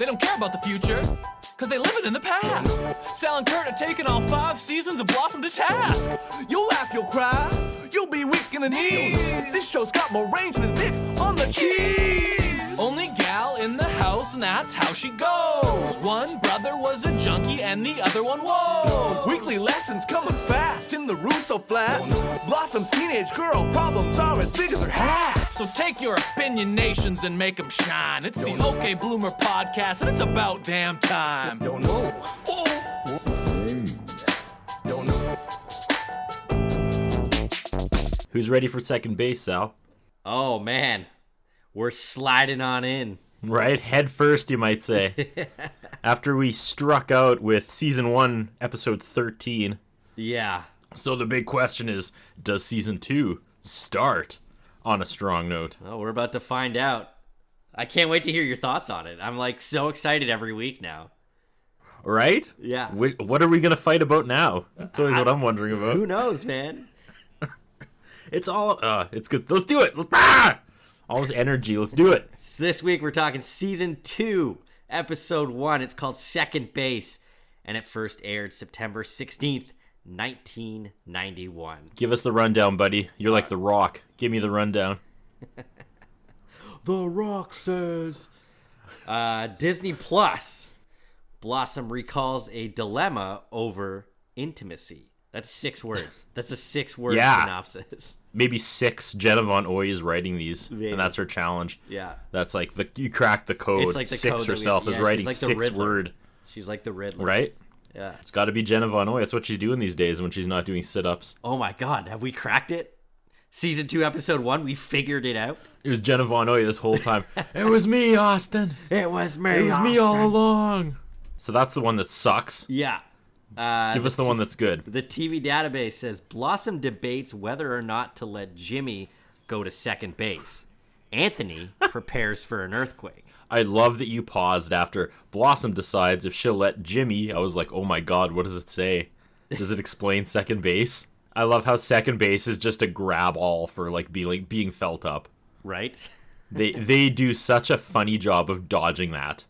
They don't care about the future, cause they live it in the past. Sal and Kurt are taking all 5 seasons of Blossom to task. You'll laugh, you'll cry, you'll be weak in the knees. This show's got more range than this on the keys. Only gal in the house, and that's how she goes. One brother was a junkie and the other one was. Weekly lessons coming fast in the Russo flat. Blossom's teenage girl problems are as big as her hat. So take your opinionations and make them shine. It's the OK Bloomer podcast, and it's about damn time. Don't know. Don't know. Who's ready for second base, Sal? Oh, man. We're sliding on in. Right? Head first, you might say. After we struck out with Season 1, Episode 13. Yeah. So the big question is, does Season 2 start on a strong note? Well, we're about to find out. I can't wait to hear your thoughts on it. I'm, so excited every week now. Right? Yeah. What are we going to fight about now? That's always what I'm wondering about. Who knows, man? It's good. Let's do it. All this energy. Let's do it. So this week we're talking Season 2, Episode 1. It's called Second Base, and it first aired September 16th, 1991. Give us the rundown, buddy. You're like The Rock. Give me the rundown. The Rock says. Disney Plus. Blossom recalls a dilemma over intimacy. That's 6 words. That's a 6-word synopsis. Maybe 6. Jenna Von Oy is writing these, Maybe. And that's her challenge. Yeah. That's like you cracked the code. It's like the 6 code herself is writing she's like 6 Riddler. word. She's like the Riddler. Right? Yeah. It's got to be Jenna Von Oy. That's what she's doing these days when she's not doing sit-ups. Oh my God, have we cracked it? Season 2, Episode 1, we figured it out. It was Jenna Von Oy this whole time. It was me, Austin. It was me, It was me all along. So that's the one that sucks. Yeah. Give us the one that's good. The TV database says Blossom debates whether or not to let Jimmy go to second base. Anthony prepares for an earthquake. I love that you paused after Blossom decides if she'll let Jimmy. I was like, oh my God, what does it say? Does it explain second base? I love how second base is just a grab all for being felt up. Right? They do such a funny job of dodging that.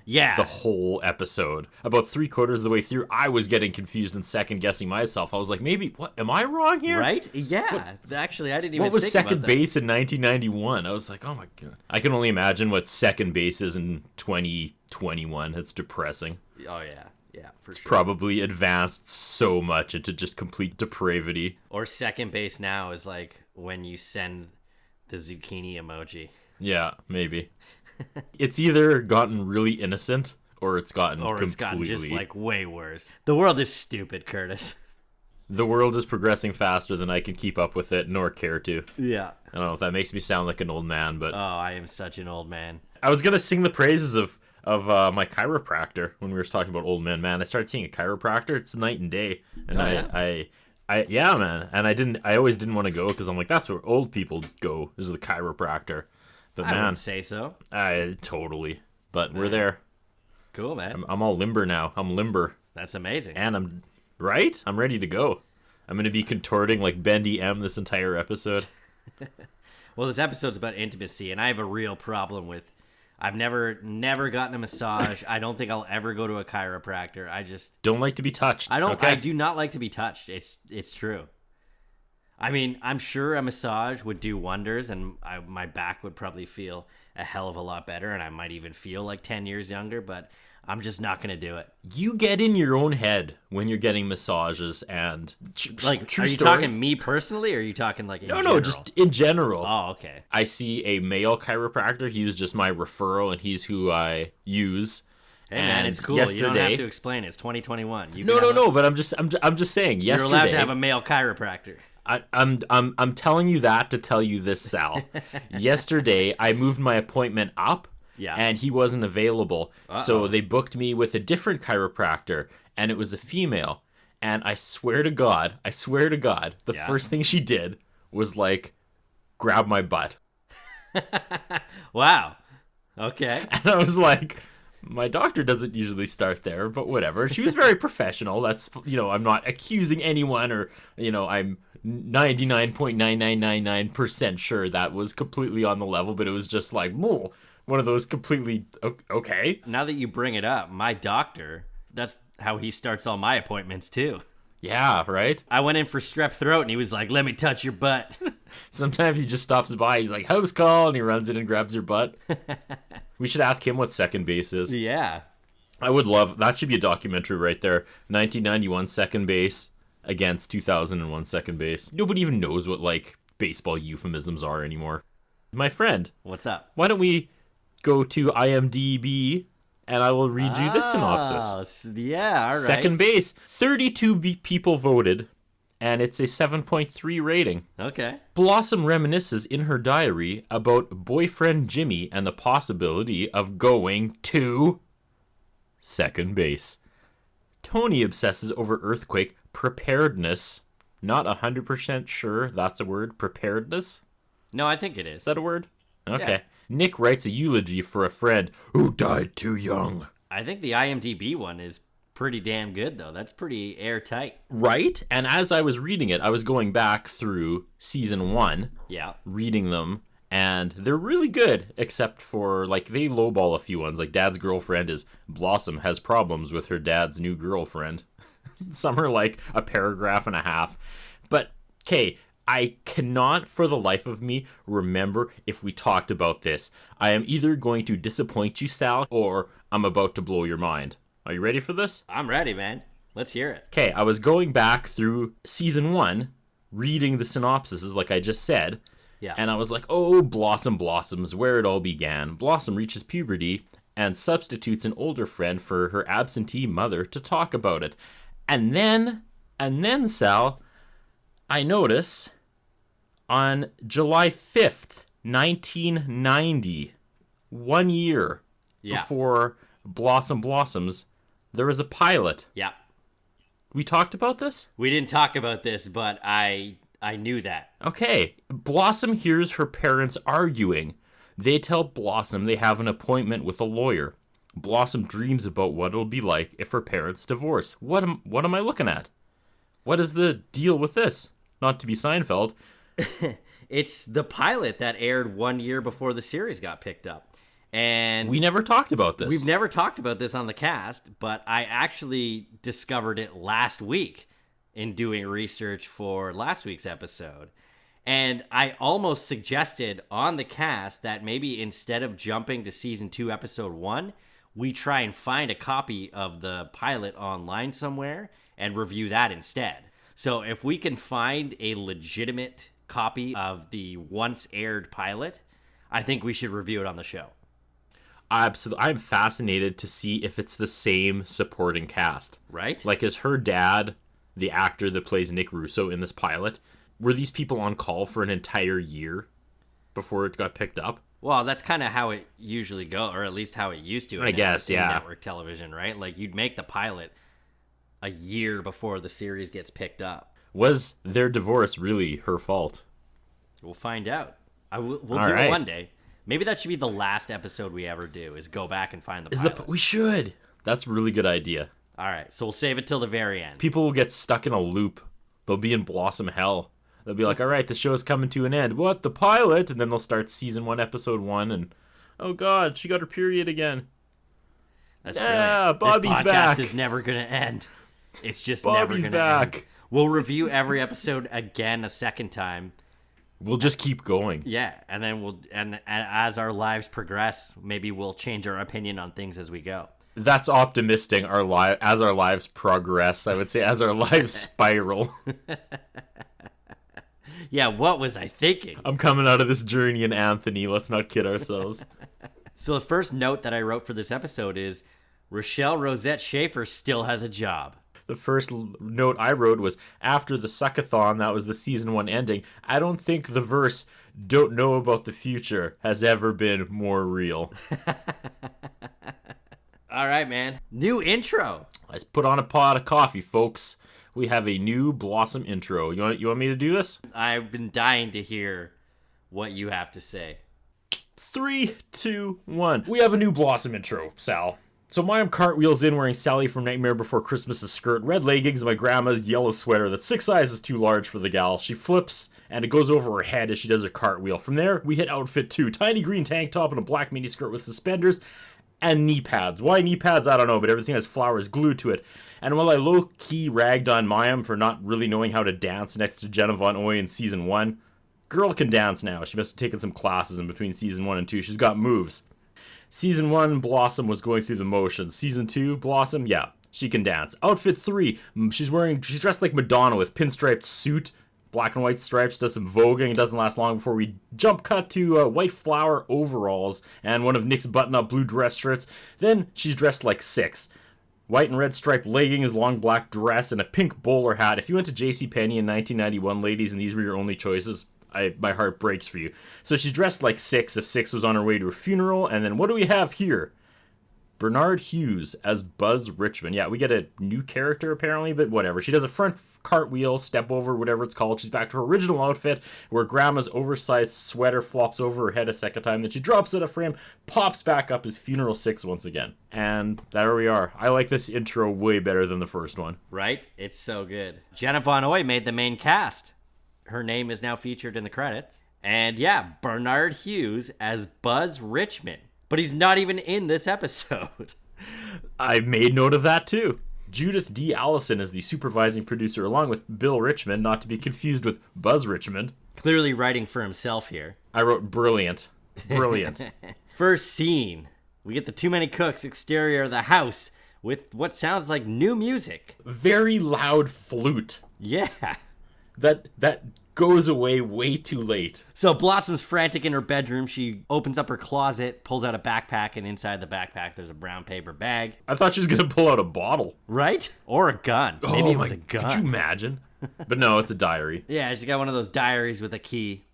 Yeah. The whole episode. About 3/4 of the way through, I was getting confused and second guessing myself. I was like, maybe, what, am I wrong here? Right? Yeah. Actually, I didn't even What was think second about that. base in 1991? I was like, oh my God. I can only imagine what second base is in 2021. It's depressing. Oh, yeah. Yeah, for sure. Probably advanced so much into just complete depravity. Or second base now is like when you send the zucchini emoji. Yeah, maybe. It's either gotten really innocent or it's gotten completely... It's gotten just way worse. The world is stupid, Curtis. The world is progressing faster than I can keep up with it, nor care to. Yeah. I don't know if that makes me sound like an old man, but... Oh, I am such an old man. I was going to sing the praises of my chiropractor when we were talking about old men. Man, I started seeing a chiropractor. It's night and day. And yeah, man. And I always didn't want to go because I'm like, that's where old people go, is the chiropractor. But I man, wouldn't say so. Totally. But we're there. Cool, man. I'm all limber now. I'm limber. That's amazing. And I'm ready to go. I'm going to be contorting like Bendy M this entire episode. Well, this episode's about intimacy, and I have a real problem with... I've never gotten a massage. I don't think I'll ever go to a chiropractor. I just... Don't like to be touched. I do not like to be touched. It's true. I mean, I'm sure a massage would do wonders, and my back would probably feel a hell of a lot better, and I might even feel like 10 years younger, but I'm just not going to do it. You get in your own head when you're getting massages, and... Are you talking me personally, or are you talking in general? No, just in general. Oh, okay. I see a male chiropractor. He was just my referral, and he's who I use. Hey man, it's cool. You don't have to explain it. It's 2021. No. But I'm just saying. You're allowed to have a male chiropractor. I'm telling you that to tell you this, Sal. Yesterday, I moved my appointment up, and he wasn't available. So they booked me with a different chiropractor, and it was a female. And I swear to God, the first thing she did was grab my butt. Wow. Okay. And I was like, my doctor doesn't usually start there, but whatever. She was very professional. That's, I'm not accusing anyone or, I'm 99.9999% sure that was completely on the level, but it was just like, whoa, one of those completely okay. Now that you bring it up, my doctor, that's how he starts all my appointments too. Yeah, right? I went in for strep throat and he was like, let me touch your butt. Sometimes he just stops by. He's like, house call, and he runs in and grabs your butt. We should ask him what second base is. Yeah. I would love, that should be a documentary right there. 1991 second base against 2001 second base. Nobody even knows what, like, baseball euphemisms are anymore. My friend. What's up? Why don't we go to IMDb and I will read you this synopsis. Yeah, all right. Second base. 32 people voted, and it's a 7.3 rating. Okay. Blossom reminisces in her diary about boyfriend Jimmy and the possibility of going to second base. Tony obsesses over earthquake preparedness. Not 100% sure that's a word. Preparedness? No, I think it is. Is that a word? Okay. Yeah. Nick writes a eulogy for a friend who died too young. I think the IMDb one is pretty damn good, though. That's pretty airtight. Right? And as I was reading it, I was going back through season 1. Yeah. Reading them. And they're really good, except for, like, they lowball a few ones. Like, Dad's girlfriend is Blossom has problems with her dad's new girlfriend. Some are, like, a paragraph and a half. But, okay, I cannot for the life of me remember if we talked about this. I am either going to disappoint you, Sal, or I'm about to blow your mind. Are you ready for this? I'm ready, man. Let's hear it. Okay, I was going back through season 1, reading the synopsises like I just said. Yeah. And I was like, oh, Blossom blossoms, where it all began. Blossom reaches puberty and substitutes an older friend for her absentee mother to talk about it. And then, Sal, I notice on July 5th, 1990, 1 year before Blossom blossoms, there was a pilot. Yeah. We talked about this? We didn't talk about this, but I knew that. Okay. Blossom hears her parents arguing. They tell Blossom they have an appointment with a lawyer. Blossom dreams about what it'll be like if her parents divorce. What am I looking at? What is the deal with this? Not to be Seinfeld. It's the pilot that aired 1 year before the series got picked up. And we never talked about this. We've never talked about this on the cast, but I actually discovered it last week in doing research for last week's episode. And I almost suggested on the cast that maybe instead of jumping to season 2, episode 1, we try and find a copy of the pilot online somewhere and review that instead. So if we can find a legitimate copy of the once aired pilot, I think we should review it on the show. Absolutely. I'm fascinated to see if it's the same supporting cast. Right? Like, is her dad the actor that plays Nick Russo in this pilot? Were these people on call for an entire year before it got picked up? Well, that's kind of how it usually goes, or at least how it used to. I guess, in yeah. Network television, right? Like, you'd make the pilot a year before the series gets picked up. Was their divorce really her fault? We'll find out. We'll do right. it one day. Maybe that should be the last episode we ever do, is go back and find the pilot. We should. That's a really good idea. All right, so we'll save it till the very end. People will get stuck in a loop. They'll be in Blossom hell. They'll be like, all right, the show's coming to an end. What, the pilot? And then they'll start season 1, episode 1, and oh God, she got her period again. That's brilliant. Bobby's this podcast back. is never going to end. It's just Bobby's never going to end. back. We'll review every episode again a second time. We'll just keep going. Yeah, and then and as our lives progress, maybe we'll change our opinion on things as we go. That's optimistic. As our lives progress, I would say, as our lives spiral. Yeah, what was I thinking? I'm coming out of this journey in Anthony. Let's not kid ourselves. So the first note that I wrote for this episode is Rochelle Rosette Schaefer still has a job. The first note I wrote was, after the suckathon, that was the season 1 ending, I don't think the verse, don't know about the future, has ever been more real. All right, man. New intro. Let's put on a pot of coffee, folks. We have a new Blossom intro. You want me to do this? I've been dying to hear what you have to say. 3, 2, 1. We have a new Blossom intro, Sal. So Mayim cartwheels in wearing Sally from Nightmare Before Christmas' skirt, red leggings, and my grandma's yellow sweater that's 6 sizes too large for the gal. She flips, and it goes over her head as she does her cartwheel. From there, we hit outfit 2. Tiny green tank top and a black miniskirt with suspenders and knee pads. Why knee pads? I don't know, but everything has flowers glued to it. And while I low-key ragged on Mayim for not really knowing how to dance next to Jenna Von Oy in Season 1, girl can dance now. She must have taken some classes in between Season 1 and 2. She's got moves. Season 1, Blossom was going through the motions. Season 2, Blossom, yeah, she can dance. Outfit 3, she's dressed like Madonna with pinstriped suit, black and white stripes, does some voguing. It doesn't last long before we jump cut to white flower overalls and one of Nick's button-up blue dress shirts. Then she's dressed like Six. White and red striped leggings, long black dress, and a pink bowler hat. If you went to JCPenney in 1991, ladies, and these were your only choices, my heart breaks for you. So she's dressed like Six if Six was on her way to a funeral. And then what do we have here? Bernard Hughes as Buzz Richmond. Yeah, we get a new character apparently, but whatever. She does a front cartwheel, step over, whatever it's called. She's back to her original outfit where grandma's oversized sweater flops over her head a second time. Then she drops it a frame, pops back up as Funeral 6 once again. And there we are. I like this intro way better than the first one. Right? It's so good. Jenna Von Oy made the main cast. Her name is now featured in the credits. And yeah, Bernard Hughes as Buzz Richmond. But he's not even in this episode. I made note of that too. Judith D. Allison is the supervising producer, along with Bill Richmond, not to be confused with Buzz Richmond. Clearly writing for himself here. I wrote brilliant. Brilliant. First scene. We get the Too Many Cooks exterior of the house with what sounds like new music. Very loud flute. Yeah. That goes away way too late. So Blossom's frantic in her bedroom. She opens up her closet, pulls out a backpack, and inside the backpack there's a brown paper bag. I thought she was going to pull out a bottle. Right? Or a gun. Maybe it was a gun. Could you imagine? But no, it's a diary. Yeah, she's got one of those diaries with a key,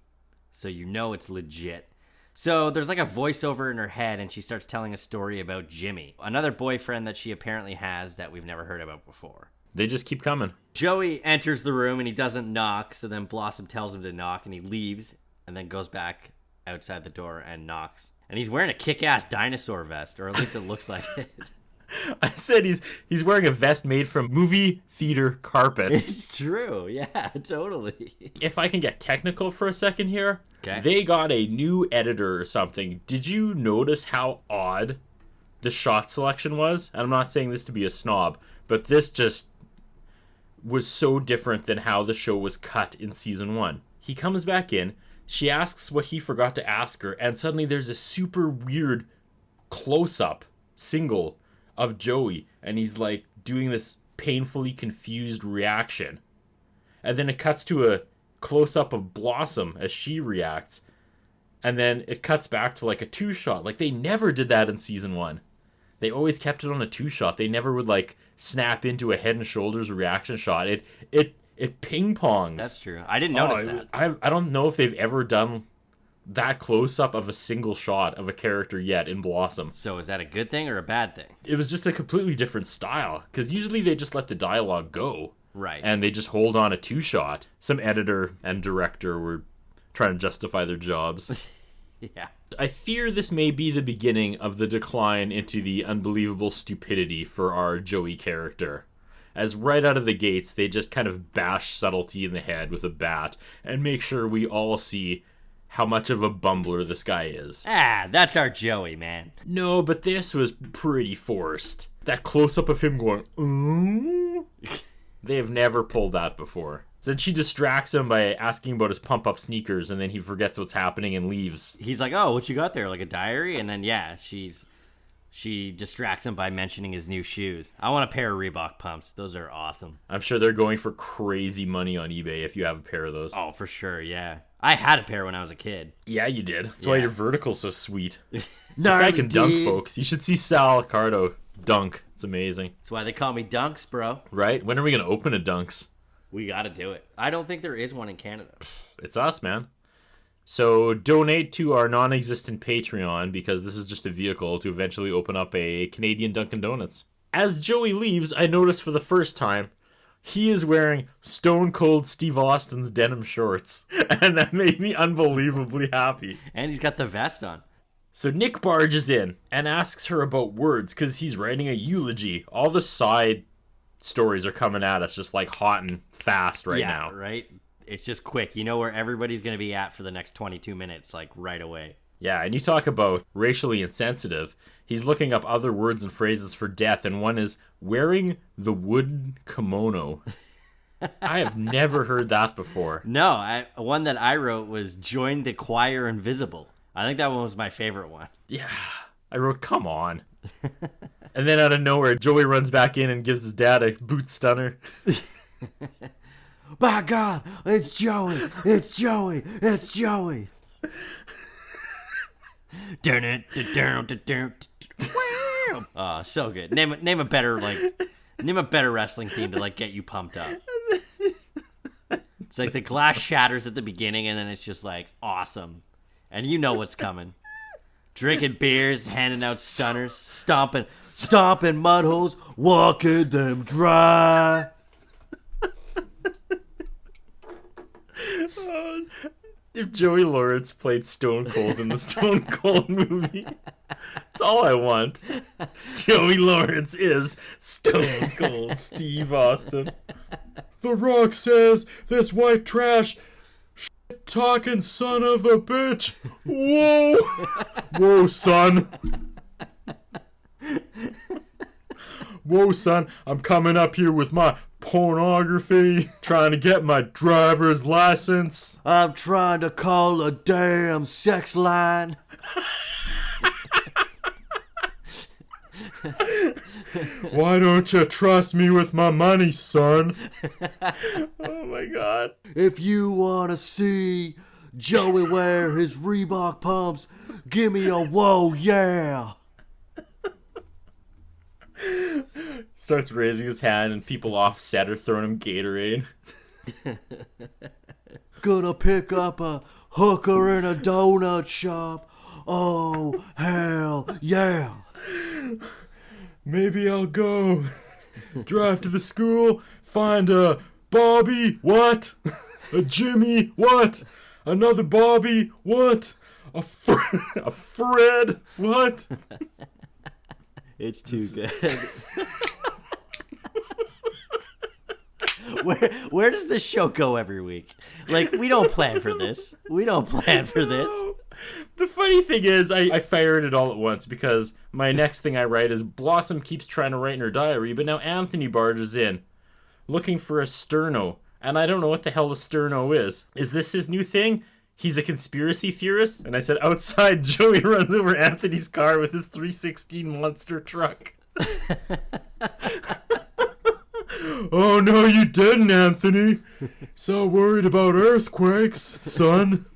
so you know it's legit. So there's like a voiceover in her head, and she starts telling a story about Jimmy, another boyfriend that she apparently has that we've never heard about before. They just keep coming. Joey enters the room and he doesn't knock, so then Blossom tells him to knock and he leaves and then goes back outside the door and knocks. And he's wearing a kick-ass dinosaur vest, or at least it looks like it. I said he's wearing a vest made from movie theater carpets. It's true, yeah, totally. If I can get technical for a second here, okay. They got a new editor or something. Did you notice how odd the shot selection was? And I'm not saying this to be a snob, but this just was so different than how the show was cut in season 1. He comes back in, she asks what he forgot to ask her, and suddenly there's a super weird close-up single of Joey, and he's like doing this painfully confused reaction. And then it cuts to a close-up of Blossom as she reacts, and then it cuts back to like a 2-shot. Like, they never did that in season 1. They always kept it on a 2-shot. They never would like snap into a head and shoulders reaction shot. It ping pongs. That's true. I didn't notice that. I don't know if they've ever done that close up of a single shot of a character yet in Blossom. So is that a good thing or a bad thing? It was just a completely different style, because usually they just let the dialogue go. Right. And they just hold on a 2-shot. Some editor and director were trying to justify their jobs. Yeah. I fear this may be the beginning of the decline into the unbelievable stupidity for our Joey character. As right out of the gates, they just kind of bash subtlety in the head with a bat and make sure we all see how much of a bumbler this guy is. That's our Joey, man. No, but this was pretty forced. That close-up of him going, They have never pulled that before. Then she distracts him by asking about his pump-up sneakers, and then he forgets what's happening and leaves. He's like, oh, what you got there? Like a diary? And then, yeah, she distracts him by mentioning his new shoes. I want a pair of Reebok pumps. Those are awesome. I'm sure they're going for crazy money on eBay if you have a pair of those. Oh, for sure, yeah. I had a pair when I was a kid. Yeah, you did. That's why your vertical's so sweet. This guy can dunk, folks. You should see Sal Ricardo dunk. It's amazing. That's why they call me Dunks, bro. Right? When are we going to open a Dunks? We got to do it. I don't think there is one in Canada. It's us, man. So donate to our non-existent Patreon, because this is just a vehicle to eventually open up a Canadian Dunkin' Donuts. As Joey leaves, I noticed for the first time, he is wearing Stone Cold Steve Austin's denim shorts. And that made me unbelievably happy. And he's got the vest on. So Nick barges in and asks her about words because he's writing a eulogy. All the side stories are coming at us just like hot and fast right now. Yeah, right? It's just quick. You know where everybody's going to be at for the next 22 minutes, like right away. Yeah, and you talk about racially insensitive. He's looking up other words and phrases for death, and one is wearing the wooden kimono. I have never heard that before. No, one that I wrote was join the choir invisible. I think that one was my favorite one. Yeah, I wrote, come on. And then out of nowhere, Joey runs back in and gives his dad a boot stunner. By God, it's Joey, it's Joey, it's Joey. So good. Name a better wrestling theme to like get you pumped up. It's like the glass shatters at the beginning and then it's just like awesome. And you know what's coming. Drinking beers, handing out stunners, stomping mud holes, walking them dry. If Joey Lawrence played Stone Cold in the Stone Cold movie, that's all I want. Joey Lawrence is Stone Cold Steve Austin. The Rock says this white trash talking son of a bitch. Whoa. Whoa, son. Whoa, son. I'm coming up here with my pornography, trying to get my driver's license. I'm trying to call a damn sex line. Why don't you trust me with my money, son? Oh my God. If you want to see Joey wear his Reebok pumps, give me a whoa, yeah. Starts raising his hand and people offset are throwing him Gatorade. Gonna pick up a hooker in a donut shop. Oh, hell yeah. Maybe I'll go drive to the school, find a Bobby, what? A Jimmy, what? Another Bobby, what? A Fred, what? It's too good. Where does this show go every week? Like, we don't plan for this. The funny thing is, I fired it all at once because my next thing I write is Blossom keeps trying to write in her diary, but now Anthony barges in looking for a sterno, and I don't know what the hell a sterno is. Is this his new thing? He's a conspiracy theorist? And I said, outside, Joey runs over Anthony's car with his 316 monster truck. Oh, no, you didn't, Anthony. So worried about earthquakes, son.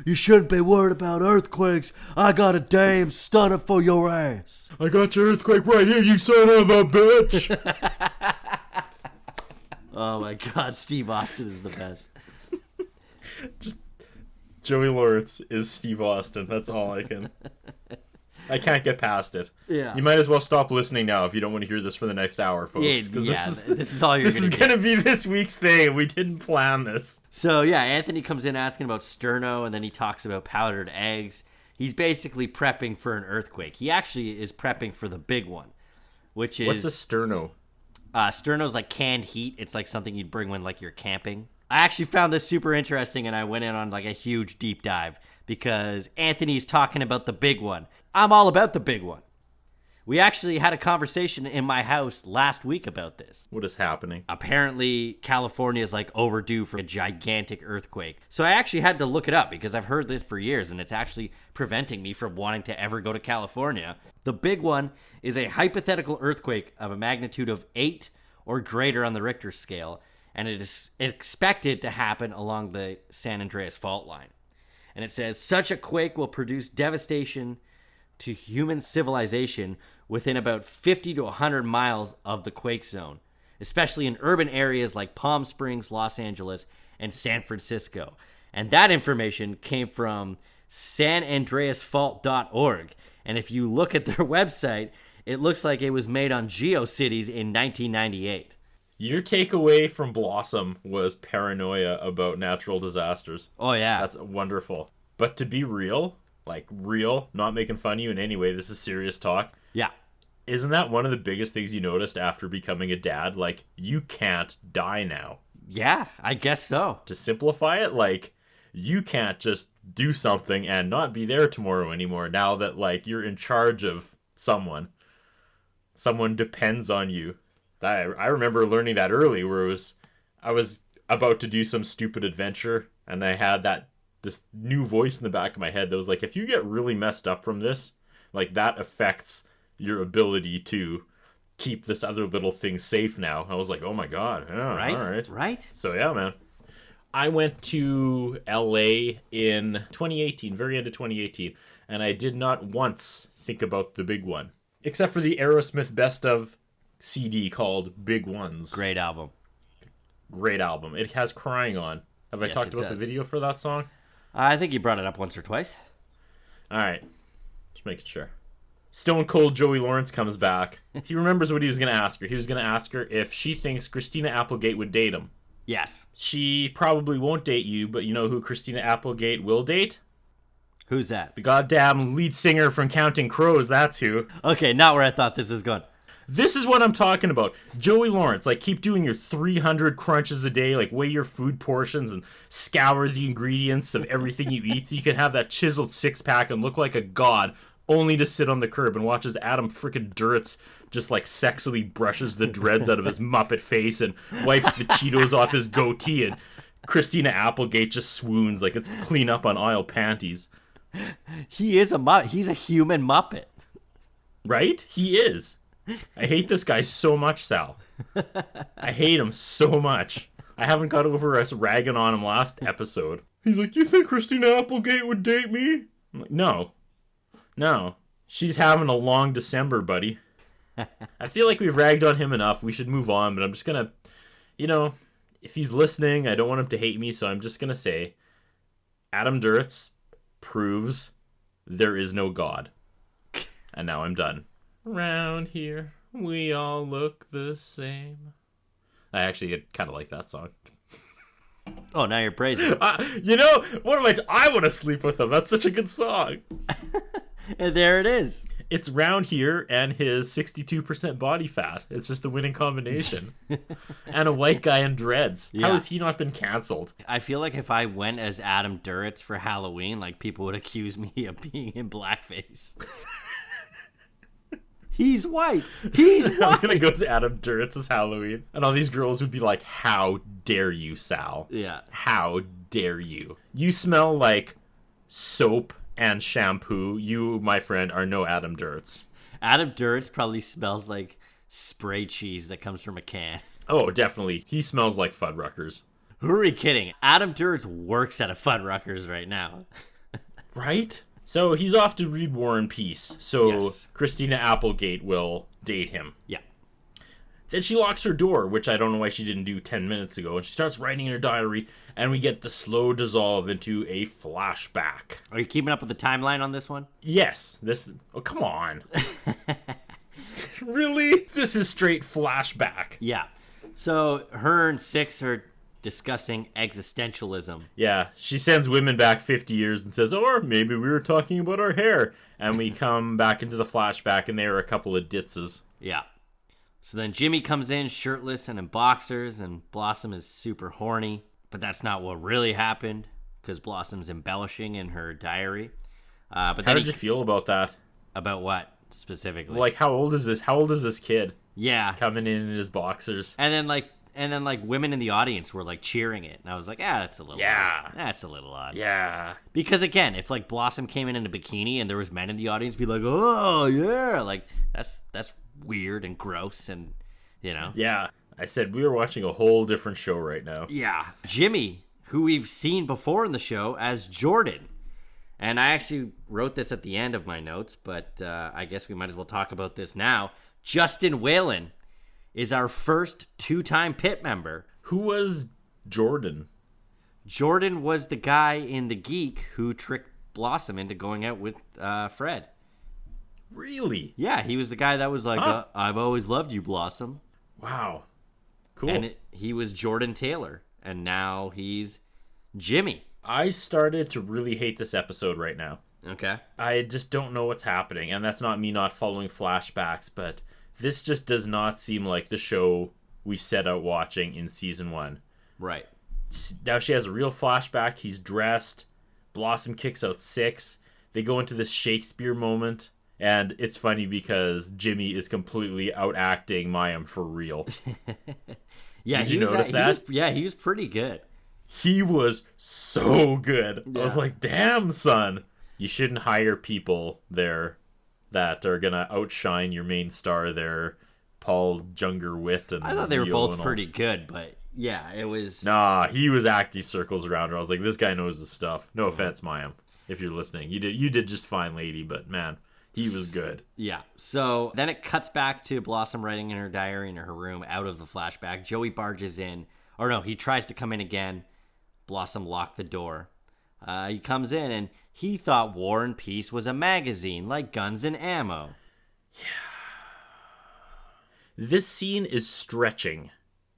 You shouldn't be worried about earthquakes. I got a damn stunner for your ass. I got your earthquake right here, you son of a bitch. Oh my God, Steve Austin is the best. Just Joey Lawrence is Steve Austin. That's all I can't get past it. Yeah. You might as well stop listening now if you don't want to hear this for the next hour, folks. This is all you're This is going to be this week's thing. We didn't plan this. So, yeah, Anthony comes in asking about sterno, and then he talks about powdered eggs. He's basically prepping for an earthquake. He actually is prepping for the big one, which is... What's a sterno? Sterno's like canned heat. It's like something you'd bring when like you're camping. I actually found this super interesting, and I went in on like a huge deep dive because Anthony's talking about the big one. I'm all about the big one. We actually had a conversation in my house last week about this. What is happening? Apparently, California is like overdue for a gigantic earthquake. So I actually had to look it up because I've heard this for years, and it's actually preventing me from wanting to ever go to California. The big one is a hypothetical earthquake of a magnitude of 8 or greater on the Richter scale, and it is expected to happen along the San Andreas fault line. And it says, such a quake will produce devastation to human civilization within about 50 to 100 miles of the quake zone, especially in urban areas like Palm Springs, Los Angeles, and San Francisco. And that information came from sanandreasfault.org. And if you look at their website, it looks like it was made on GeoCities in 1998. Your takeaway from Blossom was paranoia about natural disasters. Oh, yeah. That's wonderful. But to be real, like real, not making fun of you in any way, this is serious talk. Yeah. Isn't that one of the biggest things you noticed after becoming a dad? Like, you can't die now. Yeah, I guess so. To simplify it, like, you can't just do something and not be there tomorrow anymore now that, like, you're in charge of someone. Someone depends on you. I remember learning that early, where I was about to do some stupid adventure, and I had this new voice in the back of my head that was like, if you get really messed up from this, like, that affects your ability to keep this other little thing safe now. I was like, oh my god, yeah, right? All right. Right? So yeah, man. I went to LA in 2018, very end of 2018, and I did not once think about the big one. Except for the Aerosmith Best of CD called Big Ones. Great album. Great album. It has Crying on. Have I talked about the video for that song? I think you brought it up once or twice. Alright. Just making sure. Stone Cold Joey Lawrence comes back. He remembers what he was going to ask her. He was going to ask her if she thinks Christina Applegate would date him. Yes. She probably won't date you, but you know who Christina Applegate will date? Who's that? The goddamn lead singer from Counting Crows, that's who. Okay, not where I thought this was going. This is what I'm talking about. Joey Lawrence, like, keep doing your 300 crunches a day, like, weigh your food portions and scour the ingredients of everything you eat so you can have that chiseled six-pack and look like a god, only to sit on the curb and watch as Adam frickin' Duritz just, like, sexily brushes the dreads out of his Muppet face and wipes the Cheetos off his goatee, and Christina Applegate just swoons like it's clean up on aisle panties. He is he's a human Muppet. Right? He is. I hate this guy so much, Sal. I hate him so much. I haven't got over us ragging on him last episode. He's like, you think Christina Applegate would date me? I'm like, no. No. She's having a long December, buddy. I feel like we've ragged on him enough. We should move on, but I'm just gonna, if he's listening, I don't want him to hate me, so I'm just gonna say, Adam Duritz proves there is no God. And now I'm done. Around here, we all look the same. I actually kind of like that song. Oh, now you're praising. What am I want to sleep with him. That's such a good song. And there it is. It's round here and his 62% body fat. It's just the winning combination. And a white guy in dreads. Yeah. How has he not been canceled? I feel like if I went as Adam Duritz for Halloween, like, people would accuse me of being in blackface. He's white. He's white. I'm gonna go to Adam Duritz's Halloween, and all these girls would be like, "How dare you, Sal? Yeah. How dare you? You smell like soap and shampoo. You, my friend, are no Adam Duritz." Adam Duritz probably smells like spray cheese that comes from a can. Oh, definitely. He smells like Fuddruckers. Who are we kidding? Adam Duritz works at a Fuddruckers right now. Right? So he's off to read War and Peace. So yes. Christina Applegate will date him. Yeah. Then she locks her door, which I don't know why she didn't do 10 minutes ago. And she starts writing in her diary, and we get the slow dissolve into a flashback. Are you keeping up with the timeline on this one? Yes. Oh, come on. Really? This is straight flashback. Yeah. So her and Six are discussing existentialism. Yeah, she sends women back 50 years and says, or maybe we were talking about our hair. And we come back into the flashback, and they are a couple of ditzes. Yeah. So then Jimmy comes in shirtless and in boxers, and Blossom is super horny. But that's not what really happened, because Blossom's embellishing in her diary. But how did you feel about that? About what specifically? Like, how old is this kid? Yeah. Coming in his boxers. And then women in the audience were like cheering it, and I was like, that's a little odd. That's a little odd. Yeah. Because again, if like Blossom came in a bikini and there was men in the audience, be like, oh yeah, like that's weird and gross, and Yeah. I said we were watching a whole different show right now. Yeah. Jimmy, who we've seen before in the show as Jordan. And I actually wrote this at the end of my notes, but I guess we might as well talk about this now. Justin Whalen is our first two-time pit member. Who was Jordan? Jordan was the guy in The Geek who tricked Blossom into going out with Fred. Really? Yeah, he was the guy that was like, I've always loved you, Blossom. Wow. Cool. And he was Jordan Taylor, and now he's Jimmy. I started to really hate this episode right now. Okay. I just don't know what's happening, and that's not me not following flashbacks, but this just does not seem like the show we set out watching in season 1. Right. Now she has a real flashback. He's dressed. Blossom kicks out 6. They go into this Shakespeare moment, and it's funny because Jimmy is completely outacting Mayim for real. Yeah, Did you notice that? He was pretty good. He was so good. Yeah. I was like, damn, son. You shouldn't hire people there that are going to outshine your main star there, Paul Junger-Witt. And I thought they were Leo both pretty good, but yeah, it was... Nah, he was acting circles around her. I was like, this guy knows his stuff. No offense, Mayim, if you're listening. You did just fine, lady, but man, he was good. Yeah. So then it cuts back to Blossom writing in her diary in her room out of the flashback. Joey barges in. Or no, he tries to come in again. Blossom locked the door. He comes in and he thought War and Peace was a magazine like Guns and Ammo. This scene is stretching,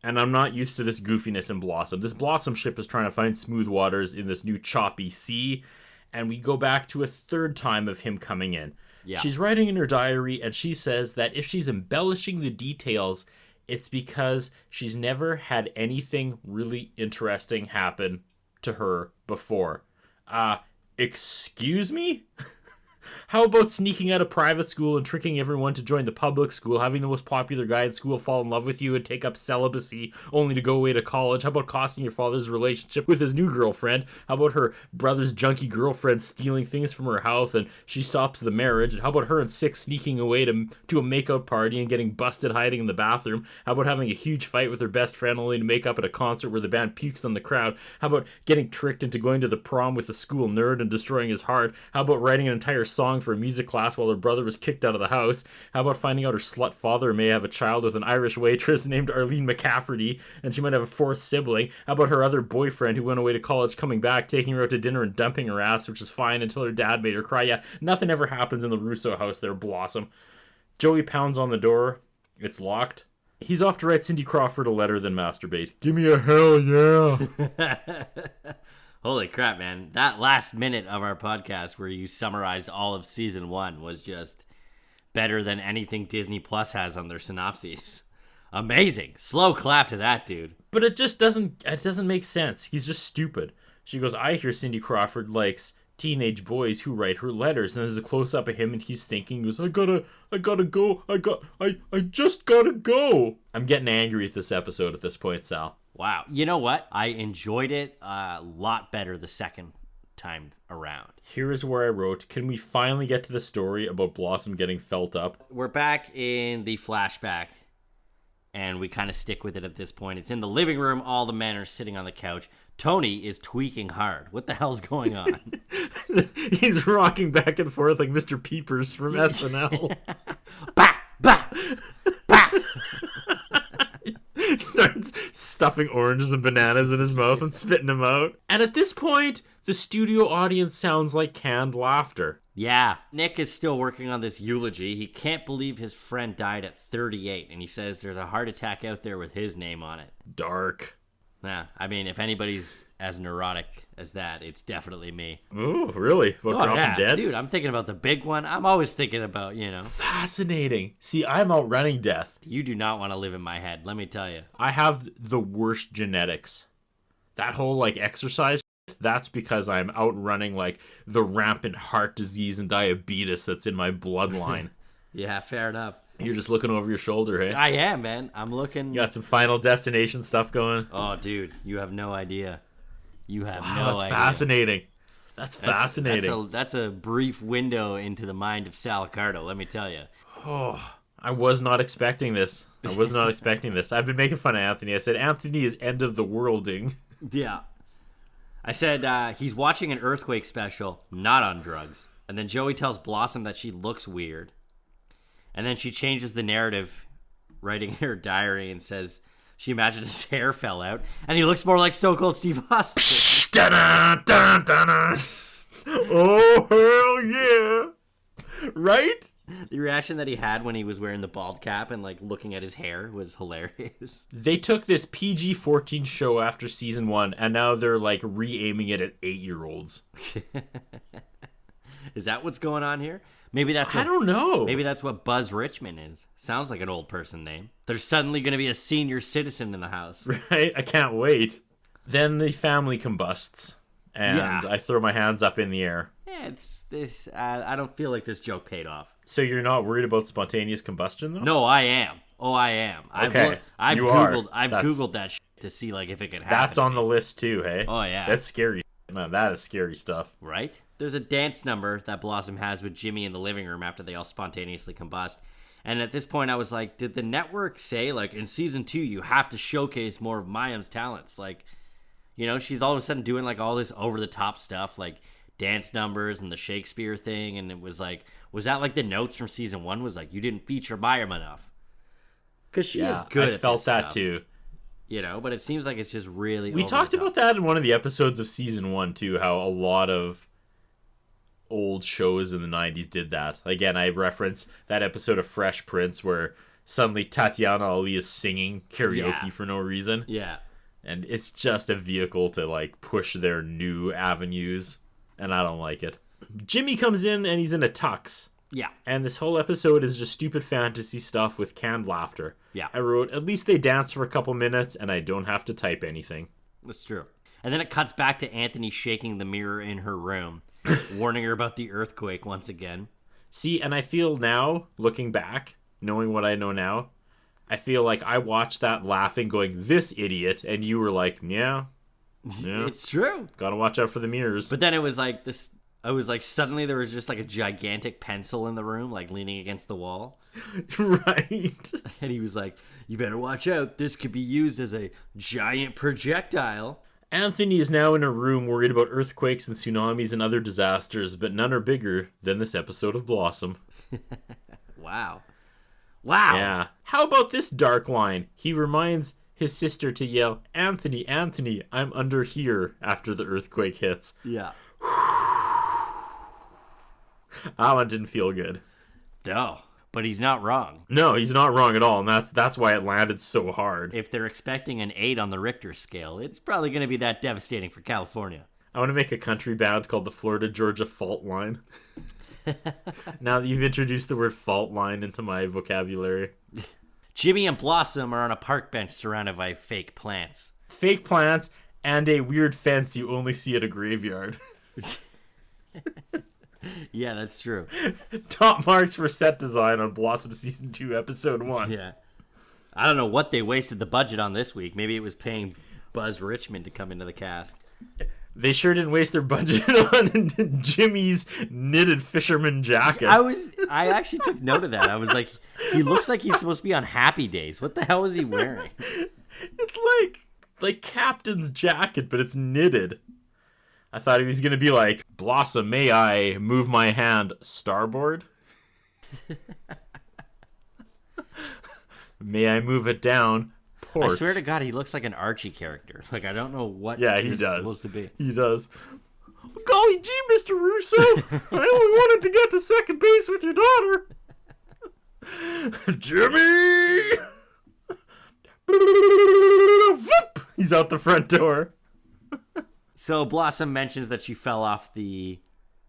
and I'm not used to this goofiness in Blossom. This Blossom ship is trying to find smooth waters in this new choppy sea, and we go back to a third time of him coming in. Yeah. She's writing in her diary, and she says that if she's embellishing the details, it's because she's never had anything really interesting happen to her before. Excuse me? How about sneaking out of private school and tricking everyone to join the public school, having the most popular guy in school fall in love with you and take up celibacy only to go away to college? How about costing your father's relationship with his new girlfriend? How about her brother's junky girlfriend stealing things from her house and she stops the marriage? And how about her and Six sneaking away to a makeout party and getting busted hiding in the bathroom? How about having a huge fight with her best friend only to make up at a concert where the band pukes on the crowd? How about getting tricked into going to the prom with a school nerd and destroying his heart? How about writing an entire song for a music class while her brother was kicked out of the house? How about finding out her slut father may have a child with an Irish waitress named Arlene McCafferty, and she might have a fourth sibling? How about her other boyfriend who went away to college coming back, taking her out to dinner and dumping her ass, which is fine until her dad made her cry? Yeah, nothing ever happens in the Russo house there, Blossom. Joey pounds on the door. It's locked. He's off to write Cindy Crawford a letter, then masturbate. Give me a hell yeah. Holy crap, man. That last minute of our podcast where you summarized all of season 1 was just better than anything Disney Plus has on their synopses. Amazing. Slow clap to that, dude. But it doesn't make sense. He's just stupid. She goes, I hear Cindy Crawford likes teenage boys who write her letters. And there's a close-up of him and he's thinking, he goes, I gotta go. I just gotta go. I'm getting angry at this episode at this point, Sal. Wow. You know what? I enjoyed it a lot better the second time around. Here is where I wrote, can we finally get to the story about Blossom getting felt up? We're back in the flashback, and we kind of stick with it at this point. It's in the living room. All the men are sitting on the couch. Tony is tweaking hard. What the hell's going on? He's rocking back and forth like Mr. Peepers from SNL. Bah! Bah! Bah! Starts stuffing oranges and bananas in his mouth and spitting them out. And at this point, the studio audience sounds like canned laughter. Yeah. Nick is still working on this eulogy. He can't believe his friend died at 38, and he says there's a heart attack out there with his name on it. Dark. Yeah, I mean, if anybody's as neurotic as that, it's definitely me. Ooh, really? About dropping dead? Dude, I'm thinking about the big one. I'm always thinking about, Fascinating. See, I'm outrunning death. You do not want to live in my head, let me tell you. I have the worst genetics. That whole, exercise, that's because I'm outrunning, the rampant heart disease and diabetes that's in my bloodline. Yeah, fair enough. You're just looking over your shoulder, hey? I am, man. I'm looking. You got some Final Destination stuff going? Oh, dude, you have no idea. You have no idea. That's fascinating. That's fascinating. That's a brief window into the mind of Sal Cardo, let me tell you. Oh, I was not expecting this. I've been making fun of Anthony. I said, Anthony is end of the worlding. Yeah. I said he's watching an earthquake special, not on drugs. And then Joey tells Blossom that she looks weird. And then she changes the narrative, writing in her diary, and says she imagined his hair fell out, and he looks more like Stone Cold Steve Austin. Oh, hell yeah. Right? The reaction that he had when he was wearing the bald cap and, looking at his hair was hilarious. They took this PG-14 show after season 1, and now they're, re-aiming it at 8-year-olds. Is that what's going on here? Maybe that's what, I don't know. Maybe that's what Buzz Richmond is. Sounds like an old person name. There's suddenly going to be a senior citizen in the house. Right? I can't wait. Then the family combusts, and I throw my hands up in the air. Yeah, I don't feel like this joke paid off. So you're not worried about spontaneous combustion, though? No, I am. Oh, I am. Okay, I've Googled that shit to see like if it could happen. That's on the list too, hey? Oh, yeah. That's scary. Man, that is scary stuff. Right? There's a dance number that Blossom has with Jimmy in the living room after they all spontaneously combust. And at this point, I was like, did the network say, like, in season 2, you have to showcase more of Mayim's talents? Like, you know, she's all of a sudden doing, like, all this over-the-top stuff, like dance numbers and the Shakespeare thing. And it was like, was that, like, the notes from season 1 was like, you didn't feature Mayim enough? Because she is good at this felt that stuff, too. You know, but it seems like it's just really We talked about that in one of the episodes of season 1, too, how a lot of old shows in the 90s did that. Again, I referenced that episode of Fresh Prince where suddenly Tatiana Ali is singing karaoke for no reason. Yeah. And it's just a vehicle to, like, push their new avenues, and I don't like it. Jimmy comes in, and he's in a tux. Yeah. And this whole episode is just stupid fantasy stuff with canned laughter. Yeah. I wrote, at least they dance for a couple minutes, and I don't have to type anything. That's true. And then it cuts back to Anthony shaking the mirror in her room, warning her about the earthquake once again. See, and I feel now, looking back, knowing what I know now, I feel like I watched that laughing going, this idiot, and you were like, yeah. It's true. Gotta watch out for the mirrors. But then it was like this, I was like, suddenly there was just like a gigantic pencil in the room, like leaning against the wall. Right. And he was like, you better watch out. This could be used as a giant projectile. Anthony is now in a room worried about earthquakes and tsunamis and other disasters, but none are bigger than this episode of Blossom. Wow. Yeah. How about this dark line? He reminds his sister to yell, Anthony, Anthony, I'm under here after the earthquake hits. Yeah. That one didn't feel good. No, but he's not wrong. No, he's not wrong at all, and that's why it landed so hard. If they're expecting an 8 on the Richter scale, it's probably going to be that devastating for California. I want to make a country band called the Florida-Georgia Fault Line. Now that you've introduced the word fault line into my vocabulary. Jimmy and Blossom are on a park bench surrounded by fake plants. Fake plants and a weird fence you only see at a graveyard. Yeah, that's true. Top marks for set design on Blossom Season 2, Episode 1. Yeah. I don't know what they wasted the budget on this week. Maybe it was paying Buzz Richmond to come into the cast. They sure didn't waste their budget on Jimmy's knitted fisherman jacket. I actually took note of that. I was like, he looks like he's supposed to be on Happy Days. What the hell is he wearing? It's like Captain's jacket, but it's knitted. I thought he was going to be like, Blossom, may I move my hand starboard? May I move it down port? I swear to God, he looks like an Archie character. Like, I don't know what he this does. is supposed to be. He does. Golly gee, Mr. Russo. I only wanted to get to second base with your daughter. Jimmy! Whoop! He's out the front door. So Blossom mentions that she fell off the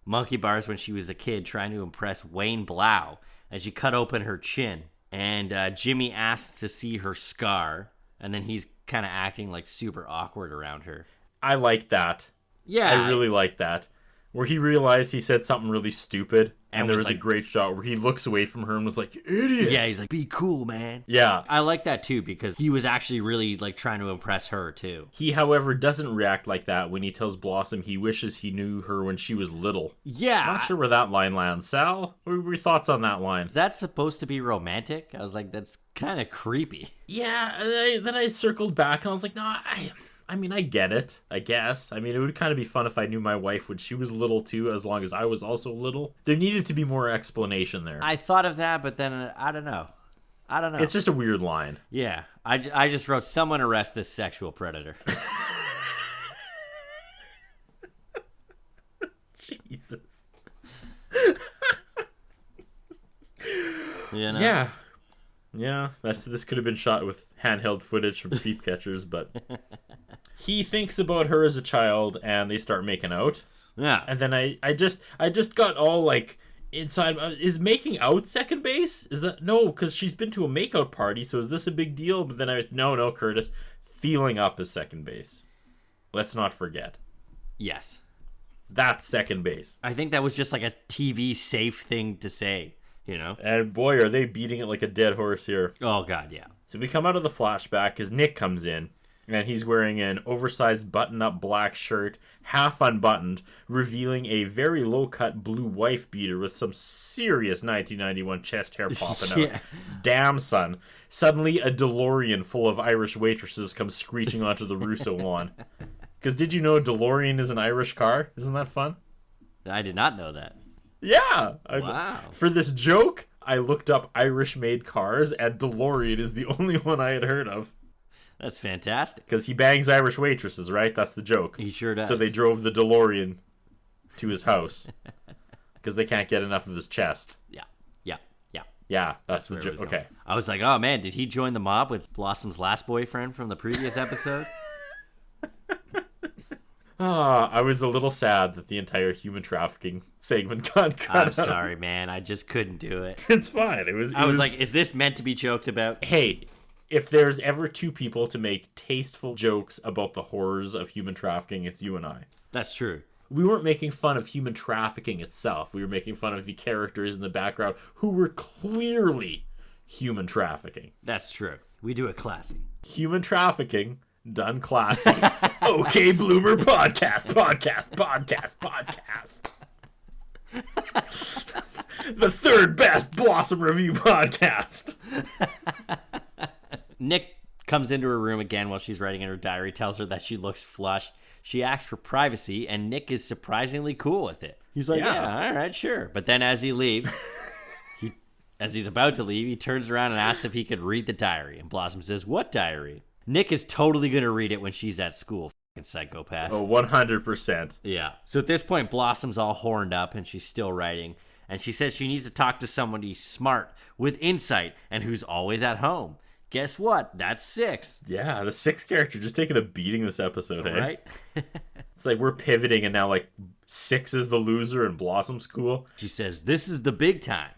monkey bars when she was a kid trying to impress Wayne Blau as she cut open her chin. And Jimmy asks to see her scar, and then he's kind of acting like super awkward around her. I like that. Yeah. I really like that. Where he realized he said something really stupid, and there was like, a great shot where he looks away from her and was like, idiot! Yeah, he's like, be cool, man. Yeah. I like that, too, because he was actually really, like, trying to impress her, too. He, however, doesn't react like that when he tells Blossom he wishes he knew her when she was little. Yeah. Not sure where that line lands. Sal, what were your thoughts on that line? Is that supposed to be romantic? I was like, that's kind of creepy. Yeah, and then I circled back and I was like, no, I mean, I get it, I guess. I mean, it would kind of be fun if I knew my wife when she was little, too, as long as I was also little. There needed to be more explanation there. I thought of that, but then I don't know. It's just a weird line. Yeah, I just wrote, someone arrest this sexual predator. Jesus. You know? Yeah. Yeah, this could have been shot with handheld footage from peep catchers, but he thinks about her as a child, and they start making out. Yeah. And then I just got all like inside. Is making out second base? Is that no? Because she's been to a makeout party. So is this a big deal? But then no, Curtis, feeling up is second base. Let's not forget. Yes. That's second base. I think that was just like a TV safe thing to say, you know? And boy, are they beating it like a dead horse here. Oh, God, yeah. So we come out of the flashback as Nick comes in, and he's wearing an oversized button-up black shirt, half unbuttoned, revealing a very low-cut blue wife beater with some serious 1991 chest hair popping out. Damn, son. Suddenly, a DeLorean full of Irish waitresses comes screeching onto the Russo lawn. Because did you know DeLorean is an Irish car? Isn't that fun? I did not know that. Yeah. Wow. For this joke, I looked up Irish-made cars, and DeLorean is the only one I had heard of. That's fantastic. Because he bangs Irish waitresses, right? That's the joke. He sure does. So they drove the DeLorean to his house. Because they can't get enough of his chest. Yeah, that's the joke. Okay. I was like, oh man, did he join the mob with Blossom's last boyfriend from the previous episode? I was a little sad that the entire human trafficking segment got cut I'm out. sorry, man. I just couldn't do it. It's fine. I was like, is this meant to be joked about? Hey, if there's ever two people to make tasteful jokes about the horrors of human trafficking, it's you and I. That's true. We weren't making fun of human trafficking itself. We were making fun of the characters in the background who were clearly human trafficking. That's true. We do it classy. Human trafficking done classy. Okay, Bloomer podcast. The third best Blossom Review podcast. Nick comes into her room again while she's writing in her diary, tells her that she looks flushed. She asks for privacy, and Nick is surprisingly cool with it. He's like, yeah all right, sure. But then as he leaves, as he's about to leave, he turns around and asks if he could read the diary. And Blossom says, what diary? Nick is totally going to read it when she's at school. Fucking psychopath. Oh, 100%. Yeah. So at this point, Blossom's all horned up, and she's still writing. And she says she needs to talk to somebody smart, with insight, and who's always at home. Guess what? That's 6. Yeah, the 6th character just taking a beating this episode, hey? Right? It's like we're pivoting and now like 6 is the loser and Blossom's cool. She says this is the big time.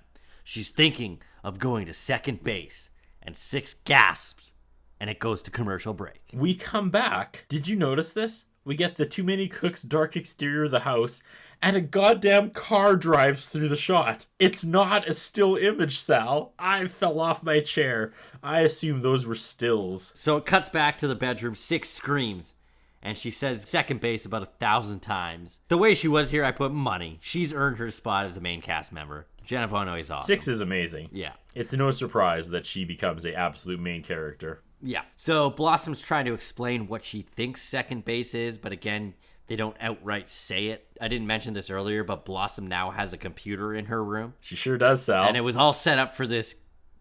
She's thinking of going to second base. And 6 gasps. And it goes to commercial break. We come back. Did you notice this? We get the Too Many Cooks dark exterior of the house, and a goddamn car drives through the shot. It's not a still image, Sal. I fell off my chair. I assume those were stills. So it cuts back to the bedroom. 6 screams, and she says second base about 1,000 times. The way she was here, I put money. She's earned her spot as a main cast member. Jenna Bono is awesome. 6 is amazing. Yeah. It's no surprise that she becomes an absolute main character. Yeah. So Blossom's trying to explain what she thinks second base is, but again, they don't outright say it. I didn't mention this earlier, but Blossom now has a computer in her room. She sure does, Sal. And it was all set up for this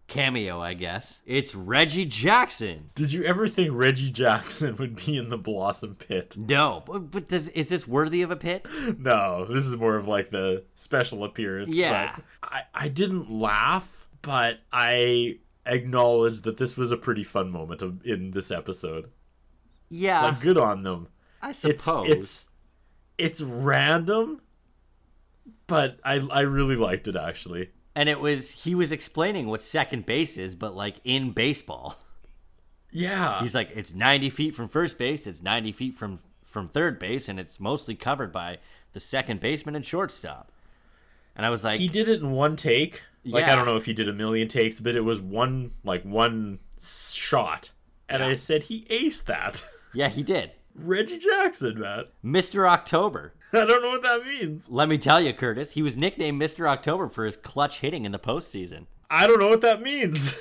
cameo, I guess. It's Reggie Jackson. Did you ever think Reggie Jackson would be in the Blossom pit? No, but is this worthy of a pit? No, this is more of like the special appearance. Yeah. But I didn't laugh, but I acknowledged that this was a pretty fun moment in this episode. Yeah. Like, good on them. I suppose. It's random, but I really liked it, actually. And he was explaining what second base is, but like in baseball. Yeah. He's like, it's 90 feet from first base, it's 90 feet from third base, and it's mostly covered by the second baseman and shortstop. And I was like... He did it in one take. Like, yeah. I don't know if he did a million takes, but it was one shot. And I said, he aced that. Yeah, he did. Reggie Jackson, man. Mr. October. I don't know what that means. Let me tell you, Curtis, he was nicknamed Mr. October for his clutch hitting in the postseason. I don't know what that means.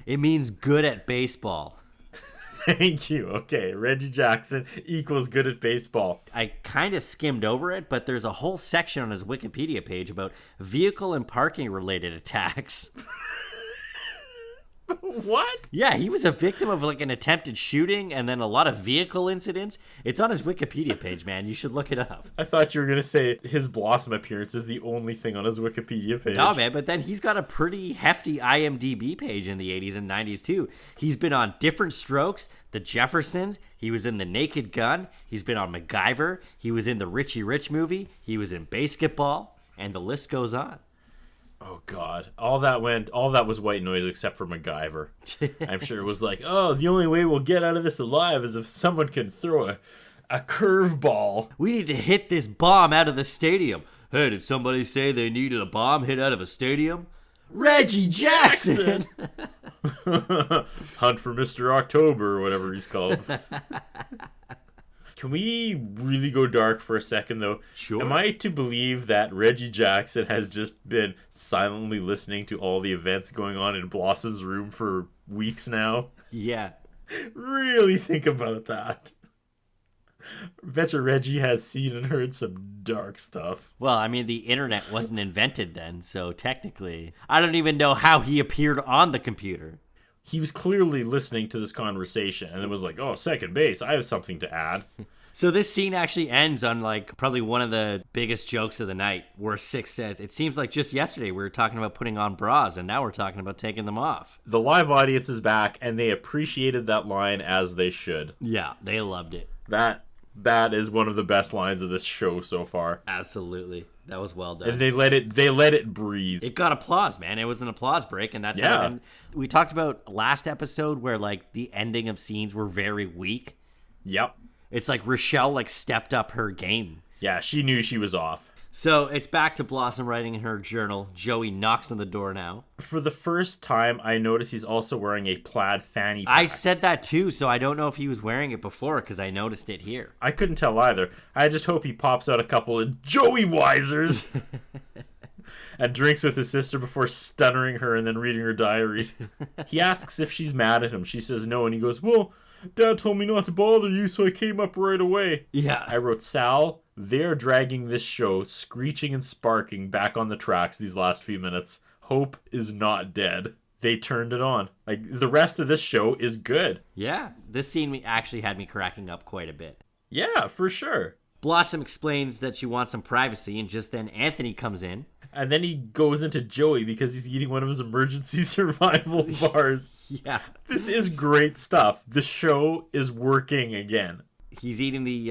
It means good at baseball. Thank you. Okay, Reggie Jackson equals good at baseball. I kind of skimmed over it, but there's a whole section on his Wikipedia page about vehicle and parking related attacks. What? Yeah, he was a victim of like an attempted shooting and then a lot of vehicle incidents. It's on his Wikipedia page, man. You should look it up. I thought you were going to say his Blossom appearance is the only thing on his Wikipedia page. No, man, but then he's got a pretty hefty IMDb page in the 80s and 90s, too. He's been on Different Strokes, The Jeffersons. He was in The Naked Gun. He's been on MacGyver. He was in the Richie Rich movie. He was in Basketball. And the list goes on. Oh, God. All that was white noise except for MacGyver. I'm sure it was like, oh, the only way we'll get out of this alive is if someone can throw a curveball. We need to hit this bomb out of the stadium. Hey, did somebody say they needed a bomb hit out of a stadium? Reggie Jackson! Hunt for Mr. October, or whatever he's called. Can we really go dark for a second, though? Sure. Am I to believe that Reggie Jackson has just been silently listening to all the events going on in Blossom's room for weeks now? Yeah. Really think about that. Betcha Reggie has seen and heard some dark stuff. Well, I mean, the internet wasn't invented then, so technically, I don't even know how he appeared on the computer. He was clearly listening to this conversation and it was like, oh, second base, I have something to add. So this scene actually ends on like probably one of the biggest jokes of the night, where Six says, it seems like just yesterday we were talking about putting on bras and now we're talking about taking them off. The live audience is back and they appreciated that line as they should. Yeah, they loved it. That is one of the best lines of this show so far. Absolutely. That was well done. And they let it breathe. It got applause, man. It was an applause break, and that's how. And we talked about last episode where like the ending of scenes were very weak. Yep. It's like Rochelle like stepped up her game. Yeah, she knew she was off. So it's back to Blossom writing in her journal. Joey knocks on the door now. For the first time, I noticed he's also wearing a plaid fanny pack. I said that too, so I don't know if he was wearing it before because I noticed it here. I couldn't tell either. I just hope he pops out a couple of Joey Wisers and drinks with his sister before stuttering her and then reading her diary. He asks if she's mad at him. She says no, and he goes, well, Dad told me not to bother you, so I came up right away. Yeah. I wrote, Sal, they're dragging this show, screeching and sparking, back on the tracks these last few minutes. Hope is not dead. They turned it on. Like, the rest of this show is good. Yeah. This scene actually had me cracking up quite a bit. Yeah, for sure. Blossom explains that she wants some privacy, and just then Anthony comes in. And then he goes into Joey because he's eating one of his emergency survival bars. Yeah. This is great stuff. The show is working again. He's eating the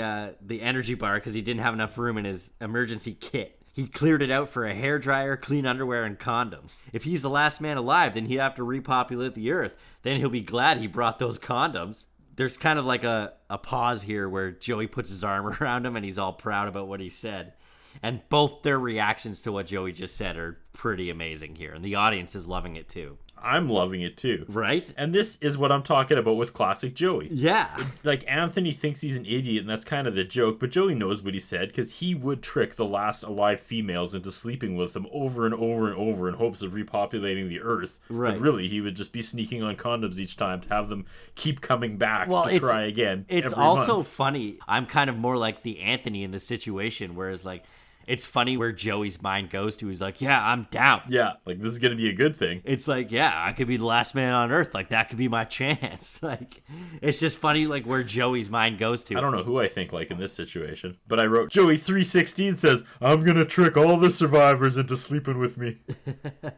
energy bar because he didn't have enough room in his emergency kit. He cleared it out for a hairdryer, clean underwear, and condoms. If he's the last man alive, then he'd have to repopulate the earth. Then he'll be glad he brought those condoms. There's kind of like a pause here where Joey puts his arm around him and he's all proud about what he said. And both their reactions to what Joey just said are pretty amazing here. And the audience is loving it too. I'm loving it too. Right? And this is what I'm talking about with classic Joey. Yeah. Like, Anthony thinks he's an idiot, and that's kind of the joke, but Joey knows what he said, because he would trick the last alive females into sleeping with him over and over and over in hopes of repopulating the earth. Right. But really, he would just be sneaking on condoms each time to have them keep coming back to try again. It's every also month. funny. I'm kind of more like the Anthony in this situation, whereas like it's funny where Joey's mind goes to. He's like, yeah, I'm down. Yeah, like, this is going to be a good thing. It's like, yeah, I could be the last man on earth. Like, that could be my chance. Like, it's just funny, like, where Joey's mind goes to. I don't know who I think like in this situation, but I wrote, Joey 316 says, I'm going to trick all the survivors into sleeping with me.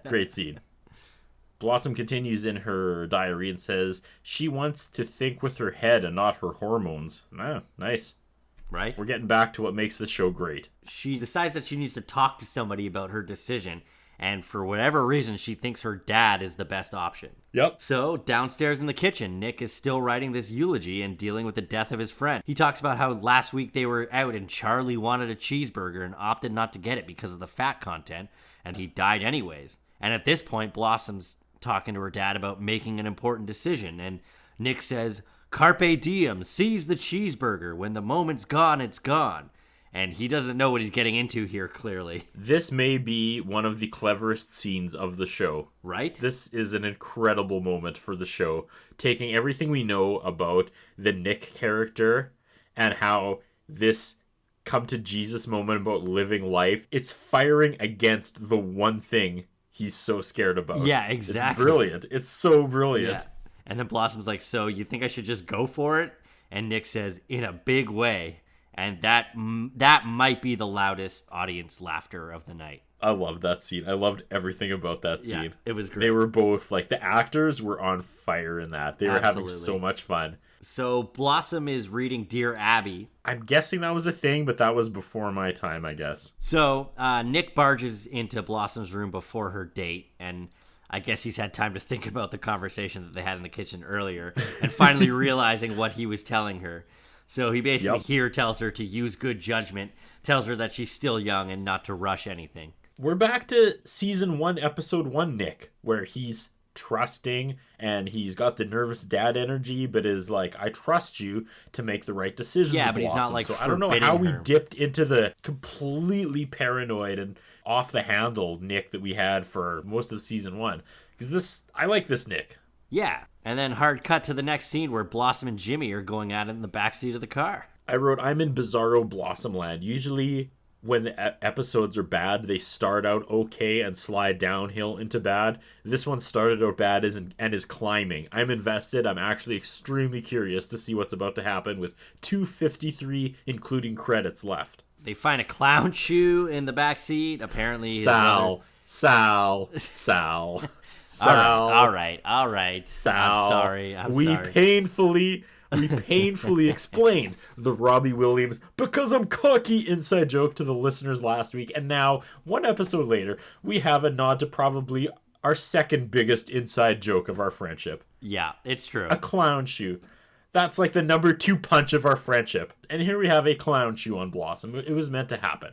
Great scene. Blossom continues in her diary and says she wants to think with her head and not her hormones. Ah, nice. Right? We're getting back to what makes this show great. She decides that she needs to talk to somebody about her decision, and for whatever reason, she thinks her dad is the best option. Yep. So, downstairs in the kitchen, Nick is still writing this eulogy and dealing with the death of his friend. He talks about how last week they were out and Charlie wanted a cheeseburger and opted not to get it because of the fat content, and he died anyways. And at this point, Blossom's talking to her dad about making an important decision, and Nick says, Carpe diem, seize the cheeseburger. When the moment's gone, it's gone. And he doesn't know what he's getting into here, clearly. This may be one of the cleverest scenes of the show. Right? This is an incredible moment for the show, taking everything we know about the Nick character and how this come to Jesus moment about living life, it's firing against the one thing he's so scared about. Yeah, exactly. It's brilliant. It's so brilliant. Yeah. And then Blossom's like, so you think I should just go for it? And Nick says, in a big way. And that might be the loudest audience laughter of the night. I loved that scene. I loved everything about that scene. Yeah, it was great. They were both, like, the actors were on fire in that. They were having so much fun. So Blossom is reading Dear Abby. I'm guessing that was a thing, but that was before my time, I guess. So Nick barges into Blossom's room before her date, and I guess he's had time to think about the conversation that they had in the kitchen earlier, and finally realizing what he was telling her. So he basically here tells her to use good judgment, tells her that she's still young and not to rush anything. We're back to season 1, episode 1, Nick, where he's trusting and he's got the nervous dad energy, but is like, I trust you to make the right decision. Yeah, but he's not like, so I don't know how we dipped into the completely paranoid and off the handle Nick that we had for most of season 1. Because I like this Nick. Yeah, and then hard cut to the next scene where Blossom and Jimmy are going at it in the backseat of the car. I wrote, I'm in bizarro Blossom land. Usually when the episodes are bad, they start out okay and slide downhill into bad. This one started out bad and is climbing. I'm invested. I'm actually extremely curious to see what's about to happen with 2:53, including credits, left. They find a clown shoe in the back seat. Apparently, Sal. All right. Sal. I'm sorry. We painfully explained the Robbie Williams because I'm cocky inside joke to the listeners last week, and now, one episode later, we have a nod to probably our second biggest inside joke of our friendship. Yeah, it's true. A clown shoe. That's like the number 2 punch of our friendship. And here we have a clown shoe on Blossom. It was meant to happen.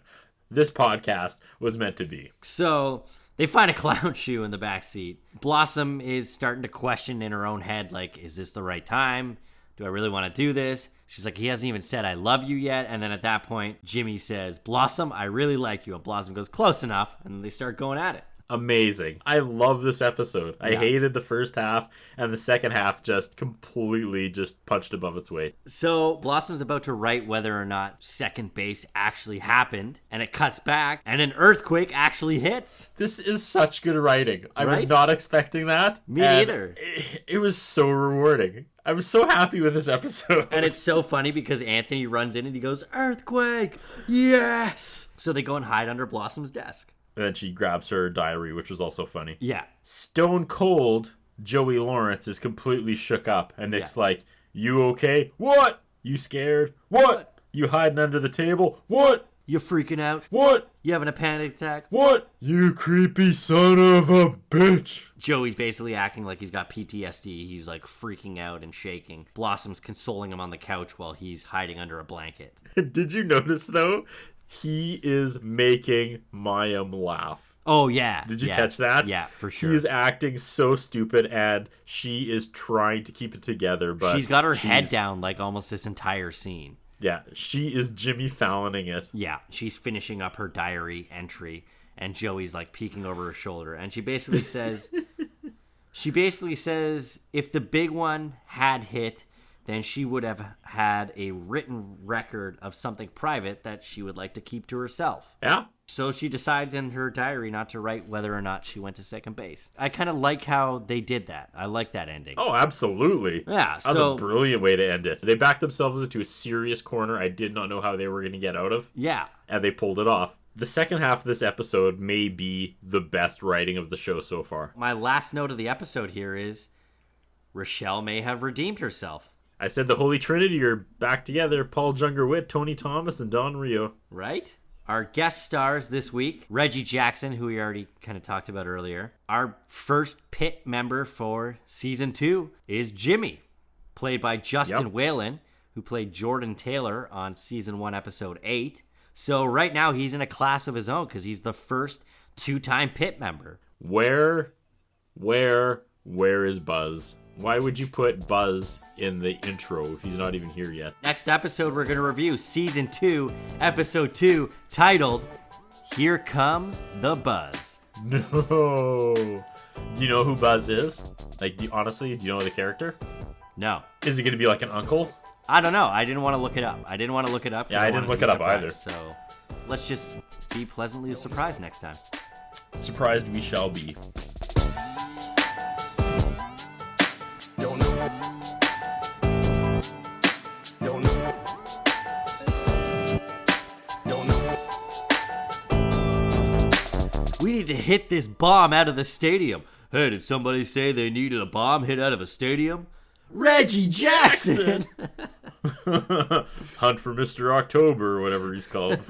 This podcast was meant to be. So they find a clown shoe in the back seat. Blossom is starting to question in her own head, like, is this the right time? Do I really want to do this? She's like, he hasn't even said I love you yet. And then at that point, Jimmy says, Blossom, I really like you. And Blossom goes, close enough. And then they start going at it. Amazing. I love this episode. I hated the first half, and the second half just completely just punched above its weight. So Blossom's about to write whether or not second base actually happened, and it cuts back, and an earthquake actually hits. This is such good writing. I was not expecting that. Me neither. It was so rewarding. I was so happy with this episode. And it's so funny because Anthony runs in and he goes, earthquake, yes! So they go and hide under Blossom's desk. And then she grabs her diary, which was also funny. Yeah. Stone cold, Joey Lawrence is completely shook up. And Nick's like, you okay? What? You scared? What? You hiding under the table? What? You freaking out? What? You having a panic attack? What? You creepy son of a bitch. Joey's basically acting like he's got PTSD. He's like freaking out and shaking. Blossom's consoling him on the couch while he's hiding under a blanket. Did you notice, though? He is making Mayim laugh. Oh, yeah. Did you catch that? Yeah, for sure. He is acting so stupid, and she is trying to keep it together, but she's got her head down like almost this entire scene. Yeah, she is Jimmy Falloning it. Yeah, she's finishing up her diary entry, and Joey's like peeking over her shoulder, and she basically says, if the big one had hit, then she would have had a written record of something private that she would like to keep to herself. Yeah. So she decides in her diary not to write whether or not she went to second base. I kind of like how they did that. I like that ending. Oh, absolutely. Yeah. That was a brilliant way to end it. They backed themselves into a serious corner I did not know how they were going to get out of. Yeah. And they pulled it off. The second half of this episode may be the best writing of the show so far. My last note of the episode here is Rochelle may have redeemed herself. I said the Holy Trinity are back together. Paul Junger-Witt, Tony Thomas, and Don Rio. Right? Our guest stars this week, Reggie Jackson, who we already kind of talked about earlier. Our first pit member for season 2 is Jimmy, played by Justin Whalen, who played Jordan Taylor on season 1, episode 8. So right now he's in a class of his own because he's the first 2-time pit member. Where is Buzz? Why would you put Buzz in the intro if he's not even here yet? Next episode, we're going to review Season 2, Episode 2, titled, Here Comes the Buzz. No. Do you know who Buzz is? Like, honestly, do you know the character? No. Is he going to be like an uncle? I don't know. I didn't want to look it up. Yeah, I didn't look it up surprised, either. So let's just be pleasantly surprised next time. Surprised we shall be. Don't know. Don't know. Don't know. We need to hit this bomb out of the stadium. Hey, did somebody say they needed a bomb hit out of a stadium? Reggie Jackson! Hunt for Mr. October, or whatever he's called.